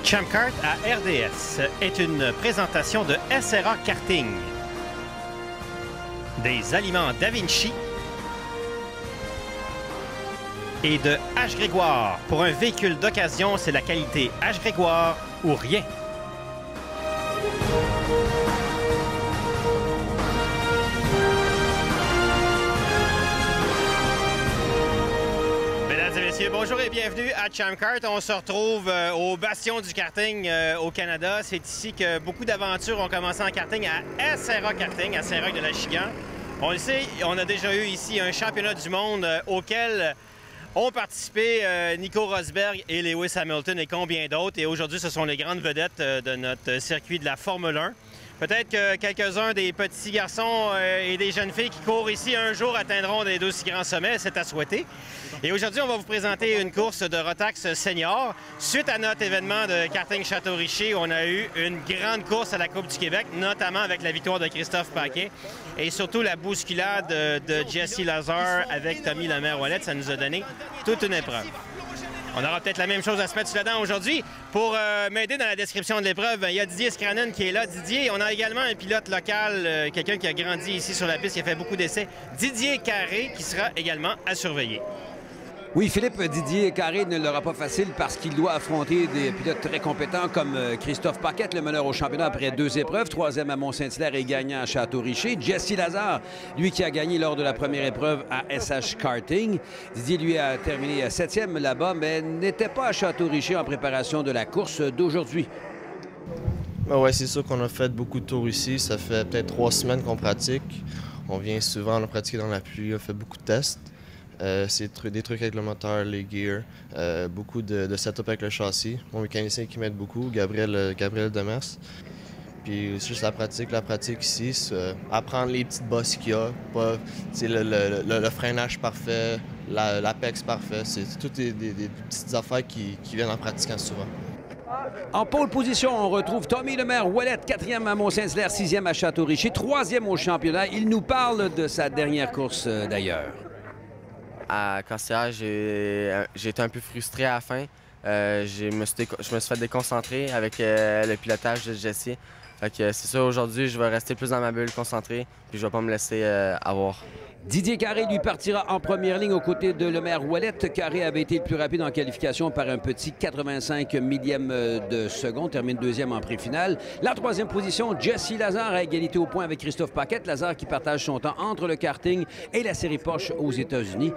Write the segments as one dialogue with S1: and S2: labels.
S1: Champ Kart à RDS est une présentation de SRA Karting, des aliments Da Vinci et de H. Grégoire. Pour un véhicule d'occasion, c'est la qualité H. Grégoire ou rien. Mesdames et messieurs, bonjour et bienvenue à Champ Kart. On se retrouve au bastion du karting au Canada. C'est ici que beaucoup d'aventures ont commencé en karting à SRA Karting, à Saint-Roch-de-l'Achigan. On le sait, on a déjà eu ici un championnat du monde auquel ont participé Nico Rosberg et Lewis Hamilton et combien d'autres. Et aujourd'hui, ce sont les grandes vedettes de notre circuit de la Formule 1. Peut-être que quelques-uns des petits garçons et des jeunes filles qui courent ici un jour atteindront des d'aussi grands sommets, c'est à souhaiter. Et aujourd'hui, on va vous présenter une course de Rotax Senior. Suite à notre événement de karting Château-Richer, on a eu une grande course à la Coupe du Québec, notamment avec la victoire de Christophe Paquet et surtout la bousculade de Jesse Lazare avec Tommy Lemaire-Ouellette. Ça nous a donné toute une épreuve. On aura peut-être la même chose à se mettre sous la dent aujourd'hui. Pour m'aider dans la description de l'épreuve, il y a Didier Scranen qui est là. Didier, on a également un pilote local, quelqu'un qui a grandi ici sur la piste, qui a fait beaucoup d'essais, Didier Carré, qui sera également à surveiller.
S2: Oui, Philippe, Didier Carré ne l'aura pas facile parce qu'il doit affronter des pilotes très compétents comme Christophe Paquet, le meneur au championnat après 2 épreuves, 3e à Mont-Saint-Hilaire et gagnant à Château-Richer. Jesse Lazare, lui qui a gagné lors de la première épreuve à SH Karting. Didier, lui, a terminé 7e là-bas, mais n'était pas à Château-Richer en préparation de la course d'aujourd'hui.
S3: Oui, c'est sûr qu'on a fait beaucoup de tours ici. Ça fait peut-être 3 semaines qu'on pratique. On vient souvent pratiquer dans la pluie, on fait beaucoup de tests. C'est des trucs avec le moteur, les gears, beaucoup de setup avec le châssis. Mon mécanicien qui m'aide beaucoup, Gabriel Demers. Puis c'est juste la pratique ici, apprendre les petites bosses qu'il y a, pas, le freinage parfait, l'apex parfait. C'est toutes des petites affaires qui viennent en pratiquant souvent.
S2: En pole position, on retrouve Tommy Lemaire-Ouellette, 4e à Mont-Saint-Hilaire, 6e à Château-Richer, 3e au championnat. Il nous parle de sa dernière course d'ailleurs.
S4: À Cassière, j'ai été un peu frustré à la fin. Je me suis fait déconcentrer avec le pilotage de Jesse. Fait que c'est ça, aujourd'hui, je vais rester plus dans ma bulle, concentré, puis je vais pas me laisser avoir.
S2: Didier Carré lui partira en première ligne aux côtés de Lemaire-Ouellette. Carré avait été le plus rapide en qualification par un petit 85 millième de seconde, termine 2e en pré-finale. La 3e position, Jesse Lazare à égalité au point avec Christophe Paquet. Lazare qui partage son temps entre le karting et la série Porsche aux États-Unis.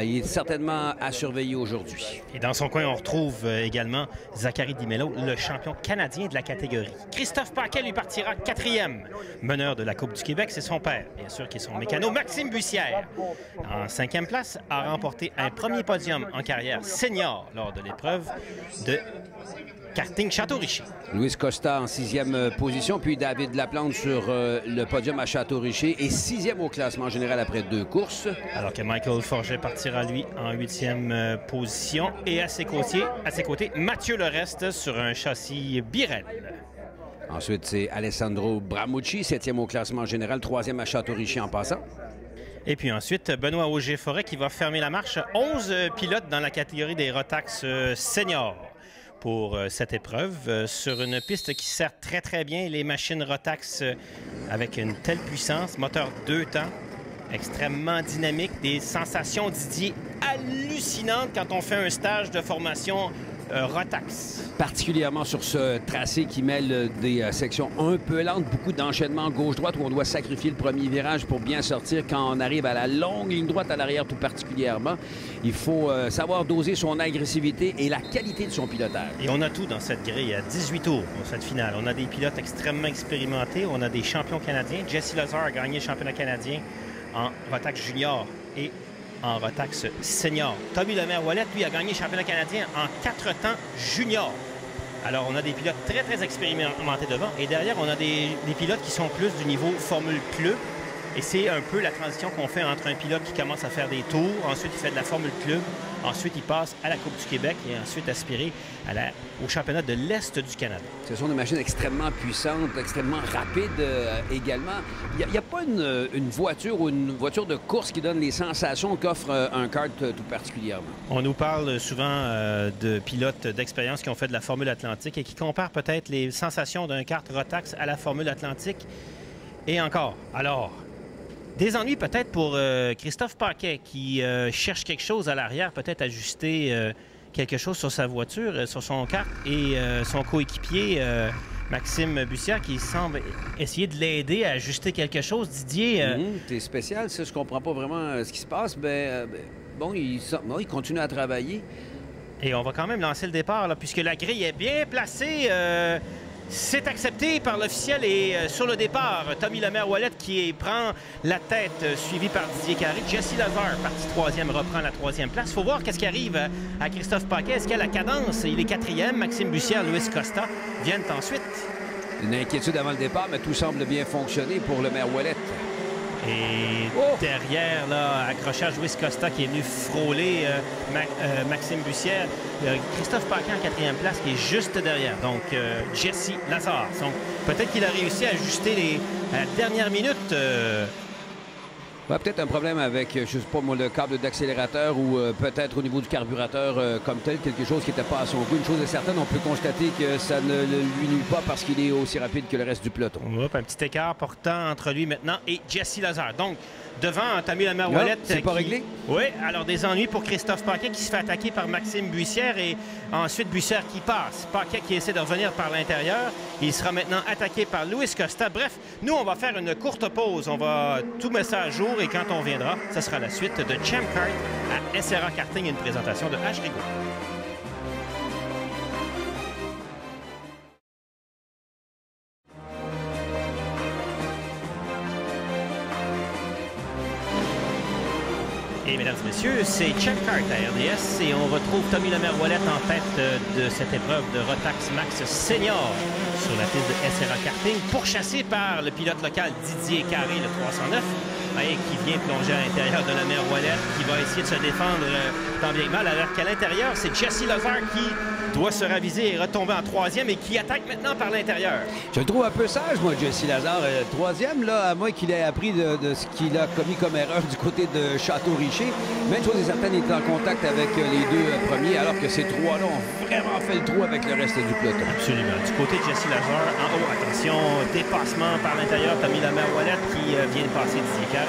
S2: Il est certainement à surveiller aujourd'hui.
S1: Et dans son coin, on retrouve également Zachary Di Mello, le champion canadien de la catégorie. Christophe Paquet lui partira 4e. Meneur de la Coupe du Québec, c'est son père, bien sûr, qui est son mécano, Maxime Bussière. En 5e place, a remporté un premier podium en carrière senior lors de l'épreuve de karting Château-Richer.
S2: Luis Costa en 6e position, puis David Laplante sur le podium à Château-Richer et 6e au classement général après 2 courses.
S1: Alors que Michael Forget partira, lui, en 8e position. Et à ses côtés, Mathieu Lereste sur un châssis Birel.
S2: Ensuite, c'est Alessandro Bramucci, 7e au classement général, 3e à Château-Richer en passant.
S1: Et puis ensuite, Benoît Auger-Forêt qui va fermer la marche. 11 pilotes dans la catégorie des Rotax seniors pour cette épreuve sur une piste qui sert très bien les machines Rotax avec une telle puissance, moteur 2 temps, extrêmement dynamique, des sensations, Didier, hallucinantes quand on fait un stage de formation Rotax.
S2: Particulièrement sur ce tracé qui mêle des sections un peu lentes, beaucoup d'enchaînements gauche-droite où on doit sacrifier le premier virage pour bien sortir quand on arrive à la longue ligne droite à l'arrière tout particulièrement. Il faut savoir doser son agressivité et la qualité de son pilotage.
S1: Et on a tout dans cette grille, à 18 tours pour cette finale. On a des pilotes extrêmement expérimentés, on a des champions canadiens. Jesse Lazare a gagné le championnat canadien en Rotax junior et en Rotax senior. Tommy Lemaire-Ouellette, lui, a gagné le championnat canadien en 4 temps junior. Alors, on a des pilotes très expérimentés devant. Et derrière, on a des pilotes qui sont plus du niveau Formule Club. Et c'est un peu la transition qu'on fait entre un pilote qui commence à faire des tours, ensuite il fait de la Formule Club, Ensuite, il passe à la Coupe du Québec et ensuite aspiré au championnat de l'Est du Canada.
S2: Ce sont des machines extrêmement puissantes, extrêmement rapides également. Il n'y a pas une voiture ou une voiture de course qui donne les sensations qu'offre un kart tout particulièrement.
S1: On nous parle souvent de pilotes d'expérience qui ont fait de la Formule Atlantique et qui comparent peut-être les sensations d'un kart Rotax à la Formule Atlantique. Et encore, alors, des ennuis peut-être pour Christophe Paquet qui cherche quelque chose à l'arrière, peut-être ajuster quelque chose sur sa voiture, sur son kart, et son coéquipier Maxime Bussière qui semble essayer de l'aider à ajuster quelque chose. Didier...
S2: C'est spécial, ça. Je comprends pas vraiment ce qui se passe. Bon, il continue à travailler.
S1: Et on va quand même lancer le départ, là, puisque la grille est bien placée. C'est accepté par l'officiel et sur le départ, Tommy Lemaire-Ouellette qui prend la tête, suivi par Didier Carré. Jesse Lazare, parti troisième, reprend la troisième place. Il faut voir qu'est-ce qui arrive à Christophe Paquet. Est-ce qu'il y a la cadence? Il est quatrième. Maxime Bussière, Luis Costa viennent ensuite.
S2: Une inquiétude avant le départ, mais tout semble bien fonctionner pour Lemaire-Ouellette.
S1: Et derrière, là, accrochage Luis Costa qui est venu frôler Maxime Bussière. Christophe Paquet en quatrième place qui est juste derrière. Donc, Jesse Lazare. Donc, peut-être qu'il a réussi à ajuster la dernière minute.
S2: Peut-être un problème avec, je sais pas moi, le câble d'accélérateur ou peut-être au niveau du carburateur comme tel, quelque chose qui n'était pas à son goût. Une chose est certaine, on peut constater que ça ne lui nuit pas parce qu'il est aussi rapide que le reste du peloton.
S1: Un petit écart portant entre lui maintenant et Jesse Lazare. Donc, devant Tommy Lemaire-Ouellette.
S2: C'est pas réglé?
S1: Oui, alors des ennuis pour Christophe Paquet qui se fait attaquer par Maxime Bussière et ensuite Bussière qui passe. Paquet qui essaie de revenir par l'intérieur. Il sera maintenant attaqué par Luis Costa. Bref, nous, on va faire une courte pause. On va tout mettre ça à jour et quand on viendra, ce sera la suite de Champ Kart à SRA Karting, une présentation de H. Rigaud. Et mesdames et messieurs, c'est Champ Kart à RDS et on retrouve Tommy Lemaire-Ouellette en tête de cette épreuve de Rotax Max Senior sur la piste de SRA Karting, pourchassé par le pilote local Didier Carré, le 309, qui vient plonger à l'intérieur de Lemaire-Ouellette, qui va essayer de se défendre tant bien que mal, alors qu'à l'intérieur, c'est Jesse Lazare qui doit se raviser et retomber en troisième et qui attaque maintenant par l'intérieur.
S2: Je le trouve un peu sage, moi, Jesse Lazare. Troisième, là, à moins qu'il ait appris de ce qu'il a commis comme erreur du côté de Château-Richer. Même chose est certaine, il est en contact avec les deux premiers, alors que ces trois-là ont vraiment fait le trou avec le reste du peloton.
S1: Absolument. Du côté de Jesse Lazare, en haut, attention, dépassement par l'intérieur, Tommy Lemaire-Ouellette qui vient de passer Didier Carré.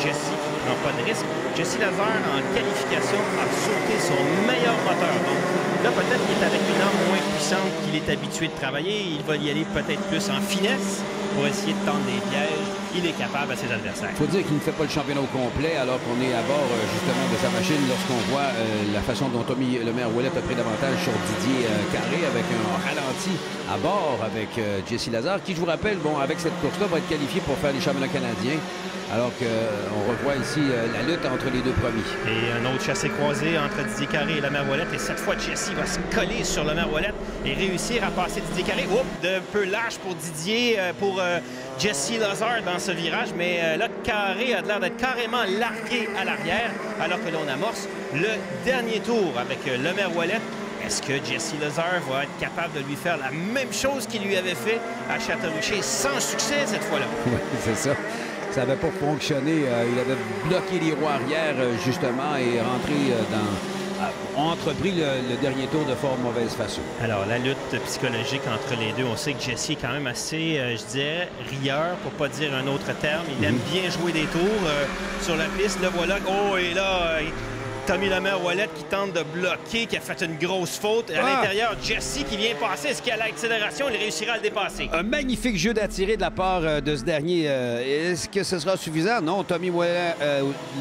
S1: Jesse ne prend pas de risque. Jesse Lazare, en qualification, a sauté son meilleur moteur. Donc là, peut-être qu'il est avec une arme moins puissante qu'il est habitué de travailler. Il va y aller peut-être plus en finesse pour essayer de tendre des pièges. Il est capable à ses adversaires.
S2: Il faut dire qu'il ne fait pas le championnat au complet alors qu'on est à bord justement de sa machine lorsqu'on voit la façon dont Tommy Lemaire-Ouellette a pris davantage sur Didier Carré avec un ralenti à bord avec Jesse Lazare qui, je vous rappelle, bon, avec cette course-là, va être qualifié pour faire les championnats canadiens. Alors qu'on revoit ici la lutte entre les deux premiers. Et
S1: un autre chassé croisé entre Didier Carré et Lemaire-Ouellette. Et cette fois, Jesse va se coller sur Lemaire-Ouellette et réussir à passer Didier Carré. Oups, d'un peu lâche pour Didier, pour Jesse Lazare dans ce virage. Mais là, Carré a l'air d'être carrément largué à l'arrière, alors que l'on amorce le dernier tour avec Lemaire-Ouellette. Est-ce que Jesse Lazare va être capable de lui faire la même chose qu'il lui avait fait à Château-Richer sans succès cette fois-là?
S2: Oui, c'est ça. Ça n'avait pas fonctionné. Il avait bloqué les roues arrière, justement, et entrepris le dernier tour de fort mauvaise façon.
S1: Alors, la lutte psychologique entre les deux, on sait que Jesse est quand même assez, je dirais, rieur, pour pas dire un autre terme. Il aime bien jouer des tours sur la piste. Le voilà. Oh, et là... Tommy Lemaire-Ouellette qui tente de bloquer, qui a fait une grosse faute. À l'intérieur, Jesse qui vient passer. Est-ce qu'à l'accélération, il réussira à le dépasser? Un
S2: magnifique jeu d'attirer de la part de ce dernier. Est-ce que ce sera suffisant? Non, Tommy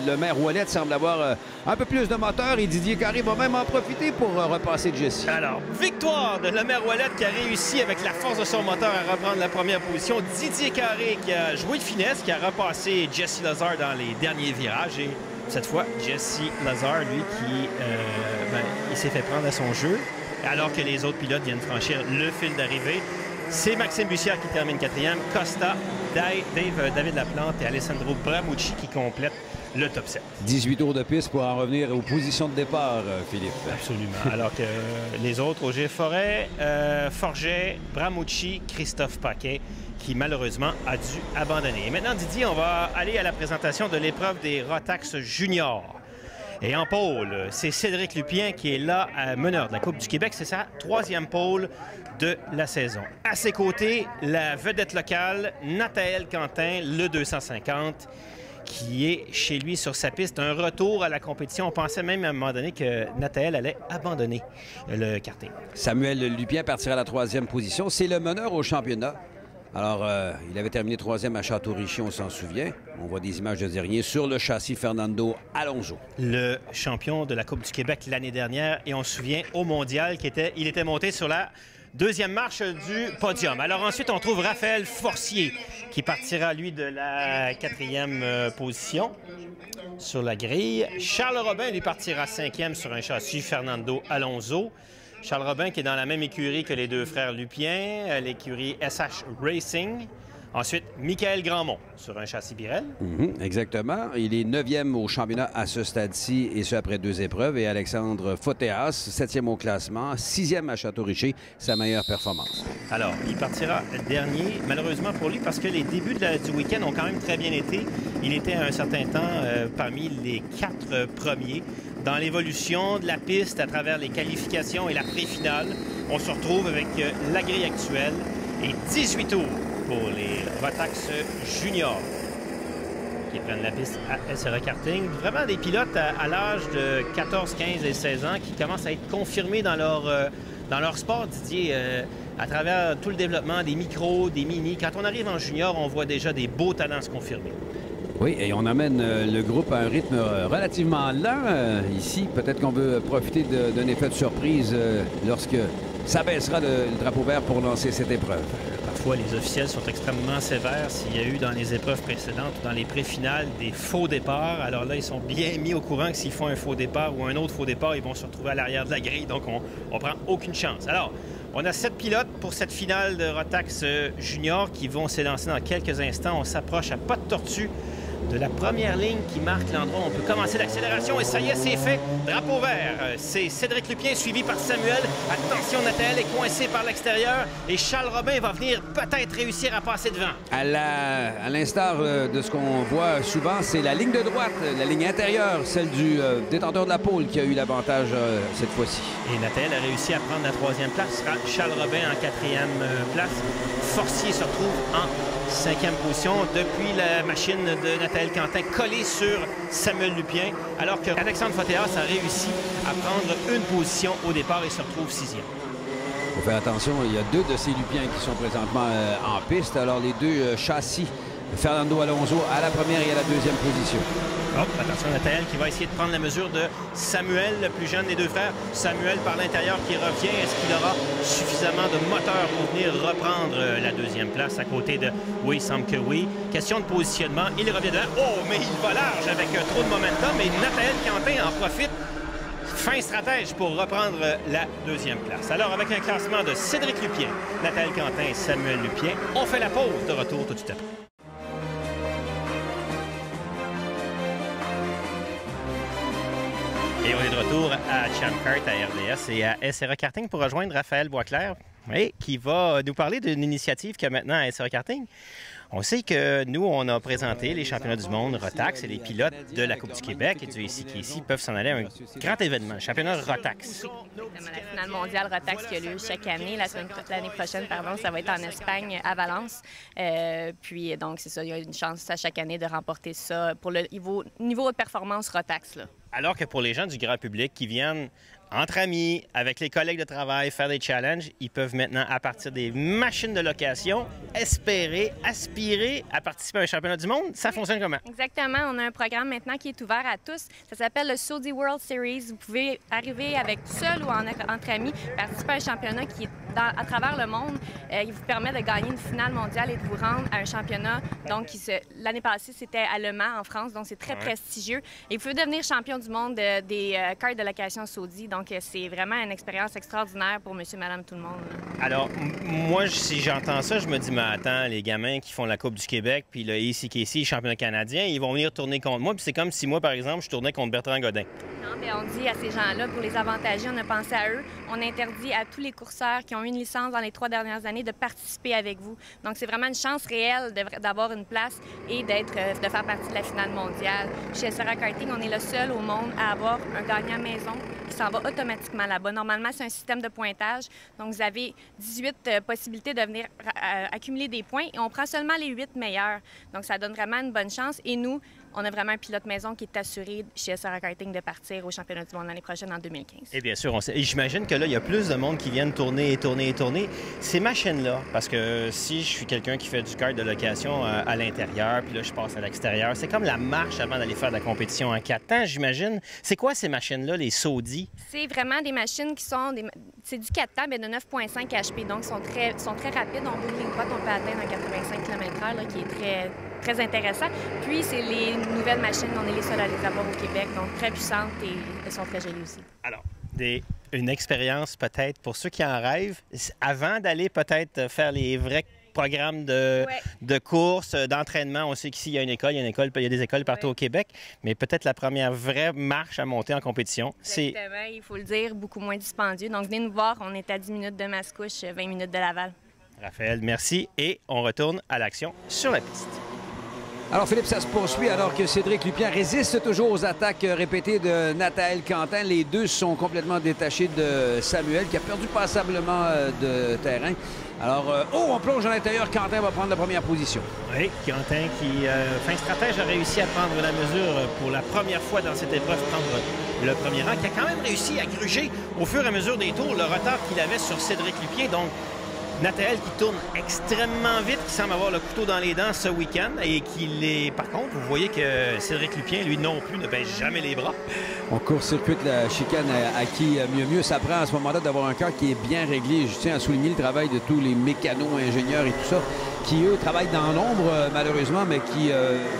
S2: Lemaire-Ouellette semble avoir un peu plus de moteur et Didier Carré va même en profiter pour repasser Jesse.
S1: Alors, victoire de Lemaire-Ouellette qui a réussi avec la force de son moteur à reprendre la première position. Didier Carré qui a joué de finesse, qui a repassé Jesse Lazare dans les derniers virages. Et cette fois, Jesse Lazare, lui, il s'est fait prendre à son jeu, alors que les autres pilotes viennent franchir le fil d'arrivée. C'est Maxime Bussière qui termine quatrième. Costa, David Laplante et Alessandro Bramucci qui complètent le top 7.
S2: 18 tours de piste pour en revenir aux positions de départ, Philippe.
S1: Absolument. Alors que les autres, Auger Forêt, Forget, Bramucci, Christophe Paquet, qui malheureusement a dû abandonner. Et maintenant, Didier, on va aller à la présentation de l'épreuve des Rotax juniors. Et en pôle, c'est Cédric Lupien qui est là, meneur de la Coupe du Québec. C'est sa 3e pôle de la saison. À ses côtés, la vedette locale, Nathaël Quentin, le 250, qui est chez lui sur sa piste. Un retour à la compétition. On pensait même à un moment donné que Nathaël allait abandonner le karting.
S2: Samuel Lupien partira à la 3e position. C'est le meneur au championnat. Alors, il avait terminé 3e à Château-Richer, on s'en souvient. On voit des images de Zérien sur le châssis Fernando Alonso.
S1: Le champion de la Coupe du Québec l'année dernière. Et on se souvient, au Mondial, il était monté sur la 2e marche du podium. Alors ensuite, on trouve Raphaël Forcier, qui partira, lui, de la 4e position sur la grille. Charles Robin, lui, partira 5e sur un châssis Fernando Alonso. Charles Robin qui est dans la même écurie que les deux frères Lupien, l'écurie SH Racing. Ensuite, Michael Grandmont sur un châssis Birel.
S2: Exactement. Il est 9e au championnat à ce stade-ci, et ce après 2 épreuves. Et Alexandre Fotéas, 7e au classement, 6e à Château-Richer, sa meilleure performance.
S1: Alors, il partira dernier, malheureusement pour lui, parce que les débuts du week-end ont quand même très bien été. Il était à un certain temps parmi les 4 premiers. Dans l'évolution de la piste à travers les qualifications et la pré-finale, on se retrouve avec la grille actuelle et 18 tours pour les Rotax juniors qui prennent la piste à SRA Karting. Vraiment des pilotes à l'âge de 14, 15 et 16 ans qui commencent à être confirmés dans leur sport, Didier, à travers tout le développement des micros, des mini. Quand on arrive en junior, on voit déjà des beaux talents se confirmer.
S2: Oui, et on amène le groupe à un rythme relativement lent ici. Peut-être qu'on veut profiter d'un effet de surprise lorsque s'abaissera le drapeau vert pour lancer cette épreuve.
S1: Parfois, les officiels sont extrêmement sévères. S'il y a eu dans les épreuves précédentes ou dans les pré-finales des faux départs, alors là, ils sont bien mis au courant que s'ils font un faux départ ou un autre faux départ, ils vont se retrouver à l'arrière de la grille. Donc, on prend aucune chance. Alors, on a 7 pilotes pour cette finale de Rotax Junior qui vont s'élancer dans quelques instants. On s'approche à pas de tortue de la première ligne qui marque l'endroit où on peut commencer l'accélération. Et ça y est, c'est fait. Drapeau vert. C'est Cédric Lupien suivi par Samuel. Attention, Nathaël est coincé par l'extérieur. Et Charles Robin va venir peut-être réussir à passer devant.
S2: À l'instar de ce qu'on voit souvent, c'est la ligne de droite, la ligne intérieure, celle du détenteur de la pole qui a eu l'avantage cette fois-ci.
S1: Et Nathaël a réussi à prendre la 3e place. Charles Robin en 4e place. Forcier se retrouve en 5e position depuis la machine de Nathaël Quentin collée sur Samuel Lupien, alors que Alexandre Fotéas a réussi à prendre une position au départ et se retrouve 6e.
S2: Il faut faire attention, il y a 2 de ces Lupiens qui sont présentement en piste. Alors les 2 châssis, Fernando Alonso à la 1e et à la 2e position.
S1: Oh, attention, Nathaël qui va essayer de prendre la mesure de Samuel, le plus jeune des 2 frères. Samuel par l'intérieur qui revient. Est-ce qu'il aura suffisamment de moteur pour venir reprendre la 2e place à côté de... Oui, il semble que oui. Question de positionnement. Il revient dedans. Oh, mais il va large avec trop de momentum. Et Nathaël Quentin en profite. Fin stratège pour reprendre la 2e place. Alors, avec un classement de Cédric Lupien, Nathaël Quentin et Samuel Lupien, on fait la pause de retour tout de suite après. Et on est de retour à Chamkart, à RDS et à SRA Karting pour rejoindre Raphaël Boisclair, qui va nous parler d'une initiative qu'il y a maintenant à SRA Karting. On sait que nous, on a présenté les championnats du monde Rotax et les pilotes de la Coupe du Québec et du ACKC peuvent s'en aller à un grand événement, le championnat Rotax.
S5: La finale mondiale Rotax qui a lieu chaque année. L'année prochaine, ça va être en Espagne, à Valence. Puis donc, c'est ça, il y a une chance à chaque année de remporter ça pour le niveau de performance Rotax, là.
S1: Alors que pour les gens du grand public qui viennent entre amis, avec les collègues de travail, faire des challenges, ils peuvent maintenant, à partir des machines de location, espérer, aspirer à participer à un championnat du monde. Ça fonctionne comment?
S5: Exactement. On a un programme maintenant qui est ouvert à tous. Ça s'appelle le Saudi World Series. Vous pouvez arriver avec seul ou entre amis, participer à un championnat qui est à travers le monde. Il vous permet de gagner une finale mondiale et de vous rendre à un championnat. Donc, l'année passée, c'était à Le Mans, en France, donc c'est très prestigieux. Et vous pouvez devenir champion du monde des karts de location Saudi. Donc, c'est vraiment une expérience extraordinaire pour monsieur, madame, tout le monde.
S1: Alors, moi, si j'entends ça, je me dis, mais attends, les gamins qui font la Coupe du Québec, puis le ACKC, championnat canadien, ils vont venir tourner contre moi. Puis c'est comme si moi, par exemple, je tournais contre Bertrand Godin.
S5: Non, mais on dit à ces gens-là, pour les avantager, on a pensé à eux. On interdit à tous les courseurs qui ont eu une licence dans les 3 dernières années de participer avec vous. Donc, c'est vraiment une chance réelle d'avoir une place et de faire partie de la finale mondiale. Chez SRA Karting, on est le seul au monde à avoir un gagnant maison qui s'en va automatiquement là-bas. Normalement, c'est un système de pointage. Donc, vous avez 18 possibilités de venir accumuler des points et on prend seulement les 8 meilleurs. Donc, ça donne vraiment une bonne chance. Et nous, on a vraiment un pilote maison qui est assuré chez SRA Karting de partir au championnat du monde l'année prochaine en 2015.
S1: Et bien sûr, et j'imagine que là, il y a plus de monde qui viennent tourner et tourner et tourner. Ces machines-là, parce que si je suis quelqu'un qui fait du kart de location à l'intérieur, puis là, je passe à l'extérieur, c'est comme la marche avant d'aller faire de la compétition en 4 temps, j'imagine. C'est quoi ces machines-là, les Saudi?
S5: C'est vraiment des machines qui sont... C'est du 4 temps, mais de 9,5 HP, donc sont très rapides. On roule ligne droite, on peut atteindre un 85 km/h, qui est très intéressant. Puis, c'est les nouvelles machines, on est les seuls à les avoir au Québec, donc très puissantes et elles sont très jolies aussi.
S1: Alors, une expérience peut-être pour ceux qui en rêvent, avant d'aller peut-être faire les vrais programmes de course, d'entraînement. On sait qu'ici, il y a une école, il y a des écoles partout au Québec, mais peut-être la première vraie marche à monter en compétition.
S5: Exactement, il faut le dire, beaucoup moins dispendieux. Donc, venez nous voir, on est à 10 minutes de Mascouche, 20 minutes de Laval.
S1: Raphaël, merci. Et on retourne à l'action sur la piste.
S2: Alors, Philippe, ça se poursuit alors que Cédric Lupien résiste toujours aux attaques répétées de Nathaël Quentin. Les deux sont complètement détachés de Samuel, qui a perdu passablement de terrain. Alors, on plonge à l'intérieur. Quentin va prendre la première position.
S1: Oui, Quentin qui, fin stratège, a réussi à prendre la mesure pour la première fois dans cette épreuve, prendre le premier rang, qui a quand même réussi à gruger au fur et à mesure des tours le retard qu'il avait sur Cédric Lupien. Donc, Nathaël qui tourne extrêmement vite, qui semble avoir le couteau dans les dents ce week-end et qui est... Par contre, vous voyez que Cédric Lupien, lui non plus, ne baisse jamais les bras.
S2: On court-circuite la chicane à qui mieux ça prend à ce moment-là d'avoir un car qui est bien réglé. Je tiens à souligner le travail de tous les mécanos, ingénieurs et tout ça, qui, eux, travaillent dans l'ombre, malheureusement, mais qui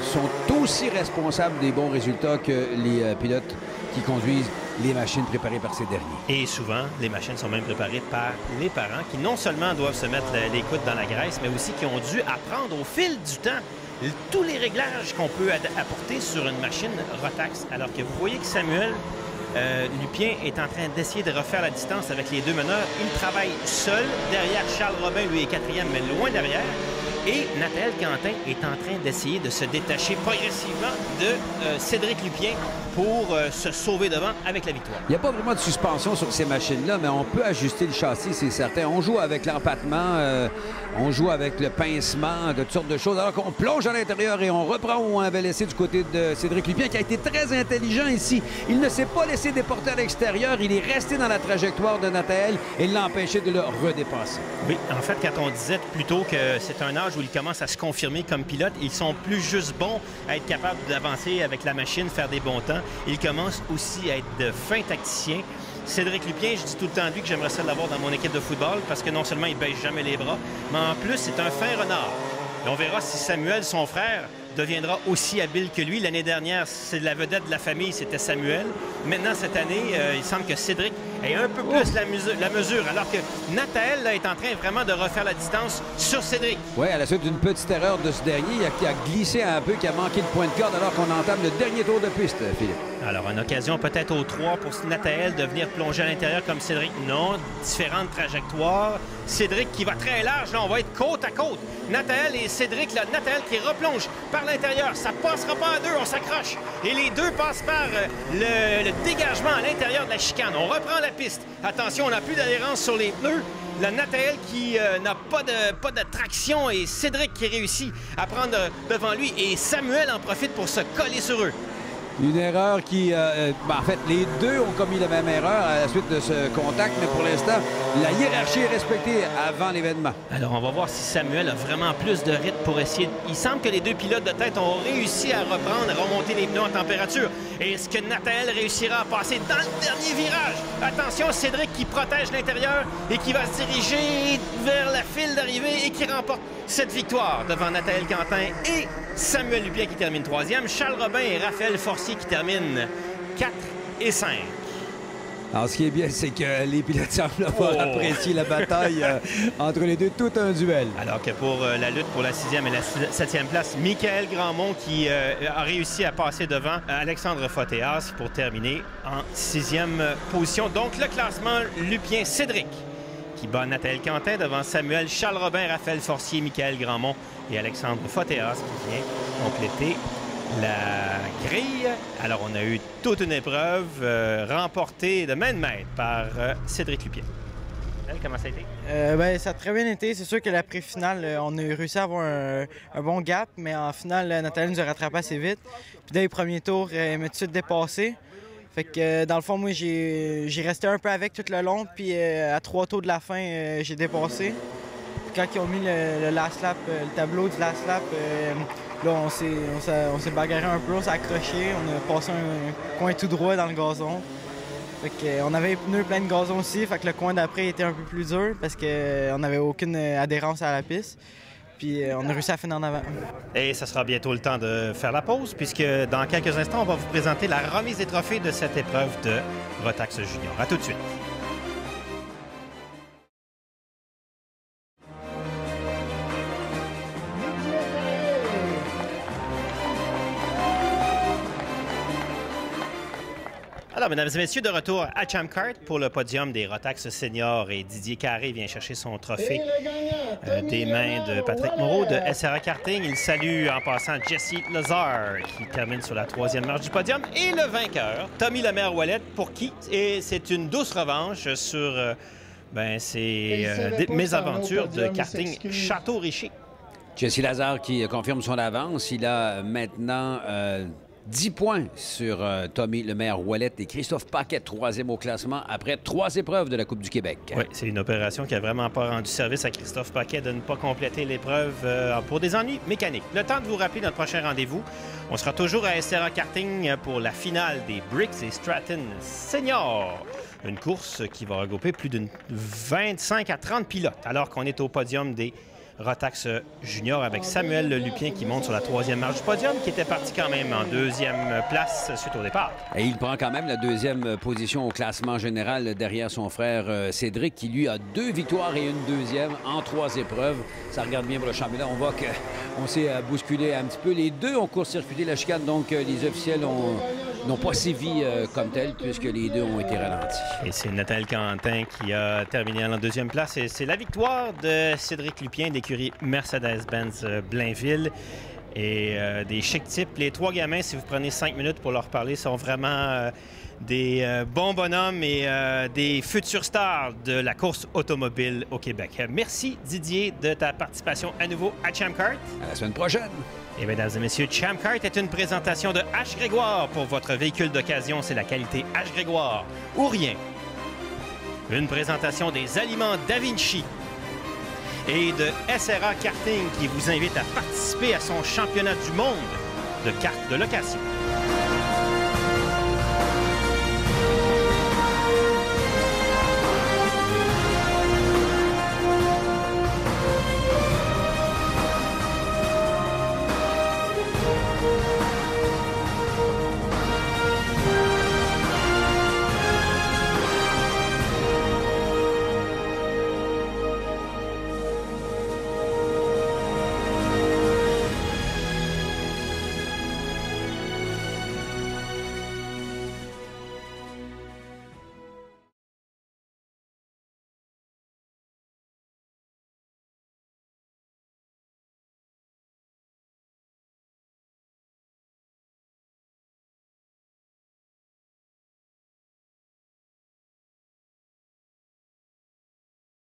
S2: sont aussi responsables des bons résultats que les pilotes qui conduisent les machines préparées par ces derniers. Et
S1: souvent, les machines sont même préparées par les parents qui non seulement doivent se mettre les coudes dans la graisse, mais aussi qui ont dû apprendre au fil du temps tous les réglages qu'on peut apporter sur une machine Rotax. Alors que vous voyez que Samuel Lupien est en train d'essayer de refaire la distance avec les deux meneurs. Il travaille seul. Derrière, Charles Robin, lui, est 4e, mais loin derrière. Et Nathaël Quentin est en train d'essayer de se détacher progressivement de Cédric Lupien pour se sauver devant avec la victoire.
S2: Il n'y a pas vraiment de suspension sur ces machines-là, mais on peut ajuster le châssis, c'est certain. On joue avec l'empattement, on joue avec le pincement, de toutes sortes de choses. Alors qu'on plonge à l'intérieur et on reprend où on avait laissé du côté de Cédric Lupien, qui a été très intelligent ici. Il ne s'est pas laissé déporter à l'extérieur. Il est resté dans la trajectoire de Nathaël et l'a empêché de le redépasser.
S1: Oui, en fait, quand on disait plus tôt que c'est un âge où ils commencent à se confirmer comme pilotes, ils sont plus juste bons à être capables d'avancer avec la machine, faire des bons temps. Ils commencent aussi à être de fins tacticiens. Cédric Lupien, je dis tout le temps lui que j'aimerais ça l'avoir dans mon équipe de football parce que non seulement il baisse jamais les bras, mais en plus, c'est un fin renard. Et on verra si Samuel, son frère, deviendra aussi habile que lui. L'année dernière, c'est la vedette de la famille, c'était Samuel. Maintenant, cette année, il semble que Cédric ait un peu plus la mesure, alors que Nathaël là, est en train vraiment de refaire la distance sur Cédric.
S2: Oui, à la suite d'une petite erreur de ce dernier, qui a glissé un peu, qui a manqué de point de corde alors qu'on entame le dernier tour de piste, Philippe.
S1: Alors, une occasion peut-être au 3 pour Nathaël de venir plonger à l'intérieur comme Cédric. Non, différentes trajectoires. Cédric qui va très large, là, on va être côte à côte. Nathaël et Cédric, là, Nathaël qui replonge par l'intérieur. Ça passera pas à deux, on s'accroche. Et les deux passent par le dégagement à l'intérieur de la chicane. On reprend la piste. Attention, on n'a plus d'adhérence sur les pneus. Le Nathaël qui n'a pas de traction et Cédric qui réussit à prendre devant lui. Et Samuel en profite pour se coller sur eux.
S2: Une erreur qui... en fait, les deux ont commis la même erreur à la suite de ce contact, mais pour l'instant, la hiérarchie est respectée avant l'événement.
S1: Alors, on va voir si Samuel a vraiment plus de rythme pour essayer... Il semble que les deux pilotes de tête ont réussi à reprendre, à remonter les pneus en température. Et est-ce que Nathanaël réussira à passer dans le dernier virage? Attention, Cédric qui protège l'intérieur et qui va se diriger vers la file d'arrivée et qui remporte cette victoire devant Nathanaël Quentin et Samuel Lupien qui termine 3e, Charles Robin et Raphaël Forcier qui terminent 4 et 5.
S2: Alors, ce qui est bien, c'est que les pilotes semblent avoir apprécié la bataille entre les deux, tout un duel.
S1: Alors que pour la lutte pour la 6e et la 7e place, Michael Grandmont qui a réussi à passer devant Alexandre Fotéas pour terminer en 6e position. Donc, le classement Lupien-Cédric qui bat Nathanaël Quentin devant Samuel, Charles Robin, Raphaël Forcier, Michael Grandmont et Alexandre Fotéas qui vient compléter la grille. Alors, on a eu toute une épreuve remportée de main de maître par Cédric Lupien. Comment ça a été?
S6: Ça a très bien été. C'est sûr que l'après-finale, on a réussi à avoir un bon gap, mais en finale, Nathanaël nous a rattrapé assez vite. Puis dès les premiers tours, il m'a tout de suite dépassé. Fait que dans le fond, moi, j'ai resté un peu avec tout le long, puis à 3 tours de la fin, j'ai dépassé. Puis quand ils ont mis le last lap, le tableau du last lap, là, on s'est bagarré un peu, on s'est accroché, on a passé un coin tout droit dans le gazon. Fait qu'on avait les pneus pleins de gazon aussi, fait que le coin d'après était un peu plus dur parce qu'on n'avait aucune adhérence à la piste. Puis on a réussi à finir en avant.
S1: Et ça sera bientôt le temps de faire la pause puisque dans quelques instants, on va vous présenter la remise des trophées de cette épreuve de Rotax Junior. À tout de suite. Alors, mesdames et messieurs, de retour à Champ Kart pour le podium des Rotax Seniors et Didier Carré vient chercher son trophée des mains de Patrick Moreau de SRA Karting. Il salue en passant Jesse Lazar qui termine sur la 3e marche du podium et le vainqueur, Tommy Lemaire-Ouellette, pour qui c'est une douce revanche sur ses mésaventures de karting Château-Richer.
S2: Jesse Lazar qui confirme son avance. Il a maintenant 10 points sur Tommy Lemaire-Ouellette et Christophe Paquet, 3e au classement après 3 épreuves de la Coupe du Québec.
S1: Oui, c'est une opération qui n'a vraiment pas rendu service à Christophe Paquet de ne pas compléter l'épreuve pour des ennuis mécaniques. Le temps de vous rappeler notre prochain rendez-vous. On sera toujours à SRA Karting pour la finale des Bricks et Stratton Seniors. Une course qui va regrouper plus de 25 à 30 pilotes, alors qu'on est au podium des Rotax Junior avec Samuel Lupien qui monte sur la 3e marche du podium, qui était parti quand même en 2e place suite au départ.
S2: Et il prend quand même la 2e position au classement général derrière son frère Cédric, qui lui a 2 victoires et une 2e en 3 épreuves. Ça regarde bien pour le championnat. On voit qu'on s'est bousculé un petit peu. Les deux ont court-circuité la chicane, donc les officiels n'ont pas sévi comme tel, puisque les deux ont été ralentis.
S1: Et c'est Nathanaël Quentin qui a terminé en 2e place. Et c'est la victoire de Cédric Lupien, d'écurie Mercedes-Benz Blainville. Et des chic types. Les 3 gamins, si vous prenez 5 minutes pour leur parler, sont vraiment des bons bonhommes et des futurs stars de la course automobile au Québec. Merci Didier de ta participation à nouveau à Champ Kart.
S2: À la semaine prochaine.
S1: Et mesdames et messieurs, Champ Kart est une présentation de H. Grégoire. Pour votre véhicule d'occasion, c'est la qualité H. Grégoire ou rien. Une présentation des aliments Da Vinci et de SRA Karting qui vous invite à participer à son championnat du monde de cartes de location.